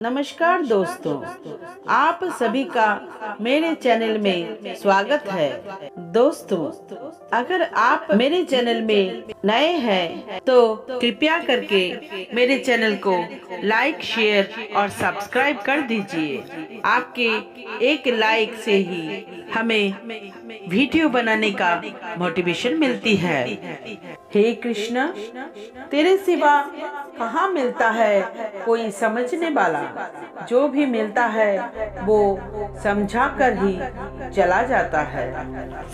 नमस्कार दोस्तों, आप सभी का मेरे चैनल में स्वागत है। दोस्तों, अगर आप मेरे चैनल में नए हैं तो कृपया करके मेरे चैनल को लाइक, शेयर और सब्सक्राइब कर दीजिए। आपके एक लाइक से ही हमें वीडियो बनाने का मोटिवेशन मिलती है। हे कृष्ण, तेरे सिवा कहाँ मिलता है कोई समझने वाला। जो भी मिलता है वो समझा कर ही चला जाता है।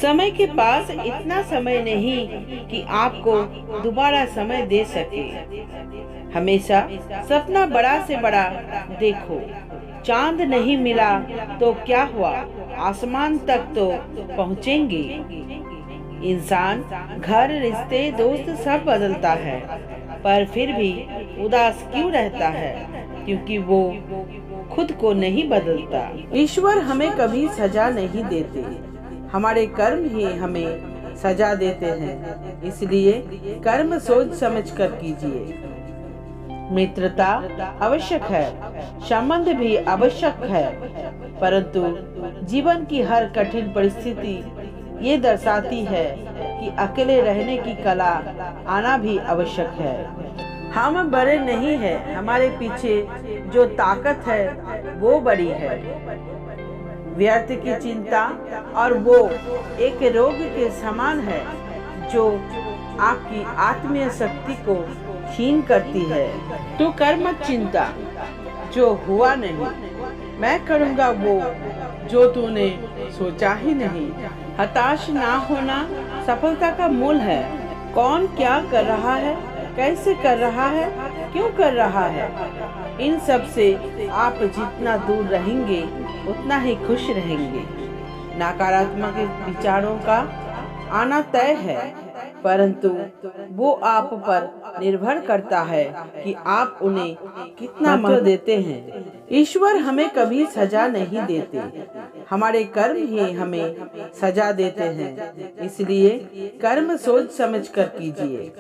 समय के पास इतना समय नहीं कि आपको दोबारा समय दे सके। हमेशा सपना बड़ा से बड़ा देखो। चांद नहीं मिला तो क्या हुआ, आसमान तक तो पहुँचेंगे। इंसान घर, रिश्ते, दोस्त सब बदलता है, पर फिर भी उदास क्यों रहता है? क्योंकि वो खुद को नहीं बदलता। ईश्वर हमें कभी सजा नहीं देते, हमारे कर्म ही हमें सजा देते हैं। इसलिए कर्म सोच समझ कर कीजिए। मित्रता आवश्यक है, संबंध भी आवश्यक है, परंतु जीवन की हर कठिन परिस्थिति ये दर्शाती है कि अकेले रहने की कला आना भी आवश्यक है। हम बड़े नहीं हैं, हमारे पीछे जो ताकत है वो बड़ी है। व्यर्थ की चिंता और वो एक रोग के समान है जो आपकी आत्मीय शक्ति को क्षीण करती है। तू कर मत चिंता जो हुआ नहीं, मैं करूँगा वो जो तूने सोचा ही नहीं। हताश ना होना सफलता का मूल है। कौन क्या कर रहा है, कैसे कर रहा है, क्यों कर रहा है, इन सब से आप जितना दूर रहेंगे उतना ही खुश रहेंगे। नकारात्मक विचारों का आना तय है, परंतु वो आप पर निर्भर करता है कि आप उन्हें कितना महत्व देते हैं। ईश्वर हमें कभी सजा नहीं देते, हमारे कर्म ही हमें सजा देते हैं। इसलिए कर्म सोच समझ कर कीजिए।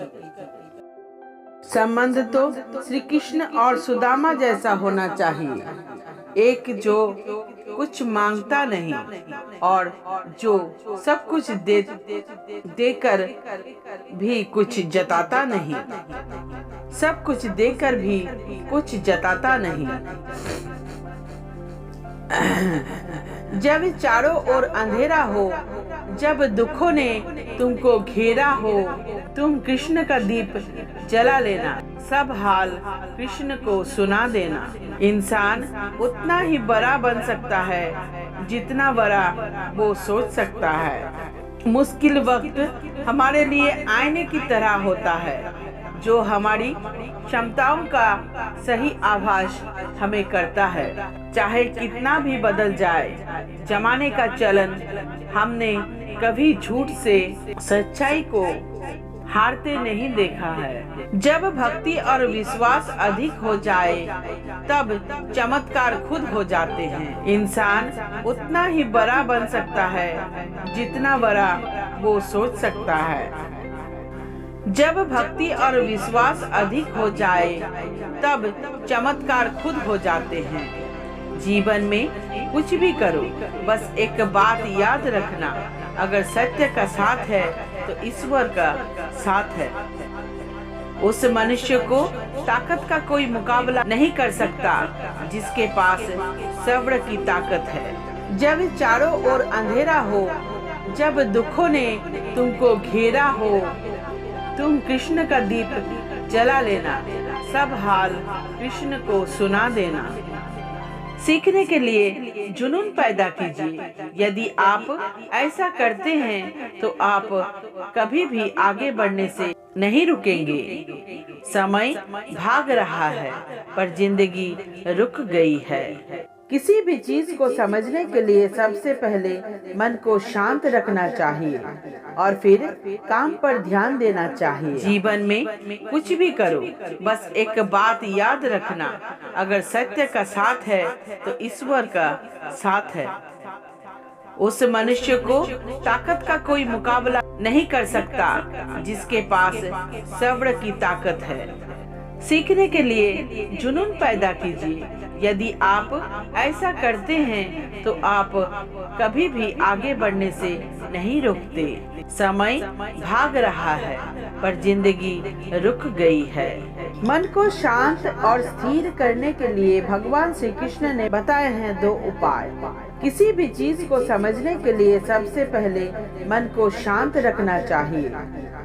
संबंध तो श्री कृष्ण और सुदामा जैसा होना चाहिए, एक जो कुछ मांगता नहीं और जो सब कुछ देकर भी कुछ जताता नहीं, सब कुछ देकर भी कुछ जताता नहीं। जब चारों ओर अंधेरा हो, जब दुखों ने तुमको घेरा हो, तुम कृष्ण का दीप जला लेना, सब हाल कृष्ण को सुना देना। इंसान उतना ही बड़ा बन सकता है जितना बड़ा वो सोच सकता है। मुश्किल वक्त हमारे लिए आईने की तरह होता है जो हमारी क्षमताओं का सही आभास हमें करता है। चाहे कितना भी बदल जाए जमाने का चलन, हमने कभी झूठ से सच्चाई को हारते नहीं देखा है। जब भक्ति और विश्वास अधिक हो जाए तब चमत्कार खुद हो जाते हैं। इंसान उतना ही बड़ा बन सकता है जितना बड़ा वो सोच सकता है। जब भक्ति और विश्वास अधिक हो जाए तब चमत्कार खुद हो जाते हैं। जीवन में कुछ भी करो, बस एक बात याद रखना, अगर सत्य का साथ है तो ईश्वर का साथ है। उस मनुष्य को ताकत का कोई मुकाबला नहीं कर सकता जिसके पास सब्र की ताकत है। जब चारों ओर अंधेरा हो, जब दुखों ने तुमको घेरा हो, तुम कृष्ण का दीप जला लेना, सब हाल कृष्ण को सुना देना। सीखने के लिए जुनून पैदा कीजिए। यदि आप ऐसा करते हैं तो आप कभी भी आगे बढ़ने से नहीं रुकेंगे। समय भाग रहा है पर जिंदगी रुक गई है। किसी भी चीज को समझने के लिए सबसे पहले मन को शांत रखना चाहिए और फिर काम पर ध्यान देना चाहिए। जीवन में कुछ भी करो, बस एक बात याद रखना, अगर सत्य का साथ है तो ईश्वर का साथ है। उस मनुष्य को ताकत का कोई मुकाबला नहीं कर सकता जिसके पास सब्र की ताकत है। सीखने के लिए जुनून पैदा कीजिए। यदि आप ऐसा करते हैं तो आप कभी भी आगे बढ़ने से नहीं रुकते। समय भाग रहा है पर जिंदगी रुक गई है। मन को शांत और स्थिर करने के लिए भगवान श्री कृष्ण ने बताए हैं 2 उपाय। किसी भी चीज को समझने के लिए सबसे पहले मन को शांत रखना चाहिए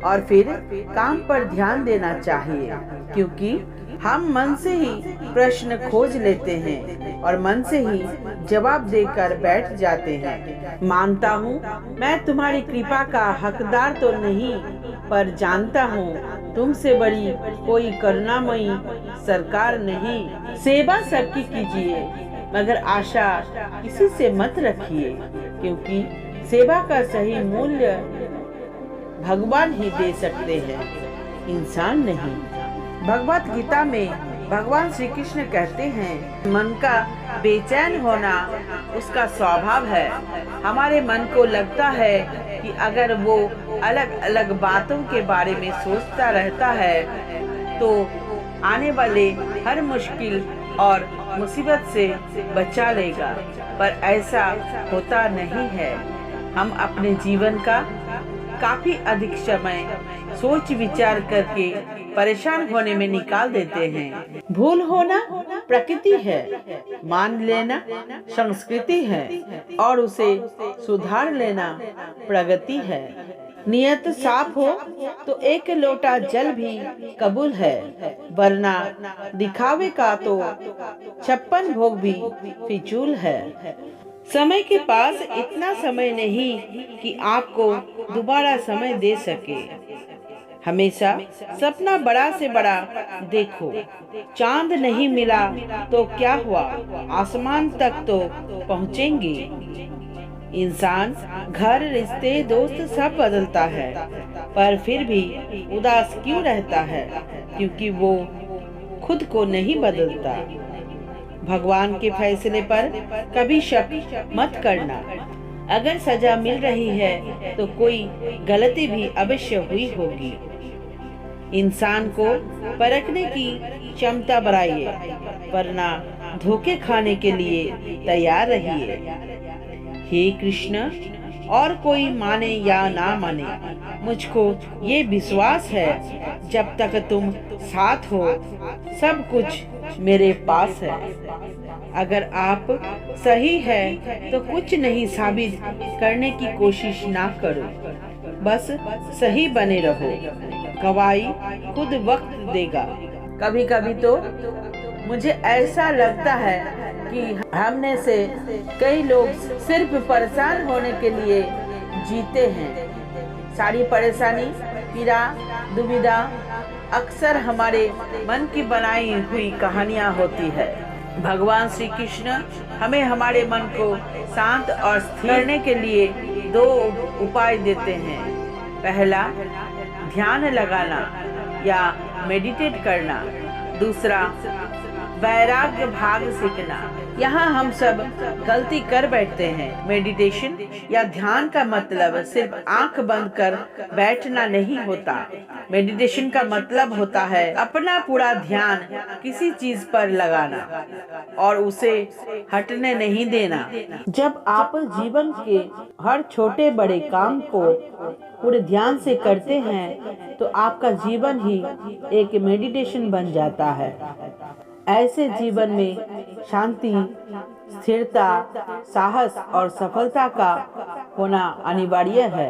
और फिर काम पर ध्यान देना चाहिए, क्योंकि हम मन से ही प्रश्न खोज लेते हैं और मन से ही जवाब देकर बैठ जाते हैं। मानता हूँ मैं तुम्हारी कृपा का हकदार तो नहीं, पर जानता हूँ तुमसे बड़ी कोई करुणामयी सरकार नहीं। सेवा सबकी कीजिए मगर आशा किसी से मत रखिए, क्योंकि सेवा का सही मूल्य भगवान ही दे सकते हैं, इंसान नहीं। भगवत गीता में भगवान श्री कृष्ण कहते हैं, मन का बेचैन होना उसका स्वभाव है। हमारे मन को लगता है कि अगर वो अलग अलग बातों के बारे में सोचता रहता है तो आने वाले हर मुश्किल और मुसीबत से बचा लेगा, पर ऐसा होता नहीं है। हम अपने जीवन का काफी अधिक समय सोच विचार करके परेशान होने में निकाल देते हैं। भूल होना प्रकृति है, मान लेना संस्कृति है और उसे सुधार लेना प्रगति है। नियत साफ हो तो 1 लोटा जल भी कबूल है, वरना दिखावे का तो 56 भोग भी फिजूल है। समय के पास इतना समय नहीं कि आपको दोबारा समय दे सके। हमेशा सपना बड़ा से बड़ा देखो। चांद नहीं मिला तो क्या हुआ, आसमान तक तो पहुँचेंगे। इंसान घर, रिश्ते, दोस्त सब बदलता है, पर फिर भी उदास क्यों रहता है? क्योंकि वो खुद को नहीं बदलता। भगवान के फैसले पर कभी शक मत करना। अगर सजा मिल रही है तो कोई गलती भी अवश्य हुई होगी। इंसान को परखने की क्षमता बढ़ाइए, वरना धोखे खाने के लिए तैयार रहिए। हे कृष्ण, और कोई माने या ना माने, मुझको ये विश्वास है जब तक तुम साथ हो सब कुछ मेरे पास है। अगर आप सही है तो कुछ नहीं साबित करने की कोशिश ना करो, बस सही बने रहो। गवाही खुद वक्त देगा। कभी कभी तो मुझे ऐसा लगता है कि हमने से कई लोग सिर्फ परेशान होने के लिए जीते हैं। सारी परेशानी, पीड़ा, दुविधा अक्सर हमारे मन की बनाई हुई कहानियाँ होती है। भगवान श्री कृष्ण हमें हमारे मन को शांत और स्थिर करने के लिए 2 उपाय देते हैं। पहला, ध्यान लगाना या मेडिटेट करना। दूसरा, वैराग्य भाग सीखना। यहाँ हम सब गलती कर बैठते हैं। मेडिटेशन या ध्यान का मतलब सिर्फ आंख बंद कर बैठना नहीं होता। मेडिटेशन का मतलब होता है अपना पूरा ध्यान किसी चीज पर लगाना और उसे हटने नहीं देना। जब आप जीवन के हर छोटे बड़े काम को पूरे ध्यान से करते हैं तो आपका जीवन ही एक मेडिटेशन बन जाता है। ऐसे जीवन में शांति, स्थिरता, साहस और सफलता का होना अनिवार्य है।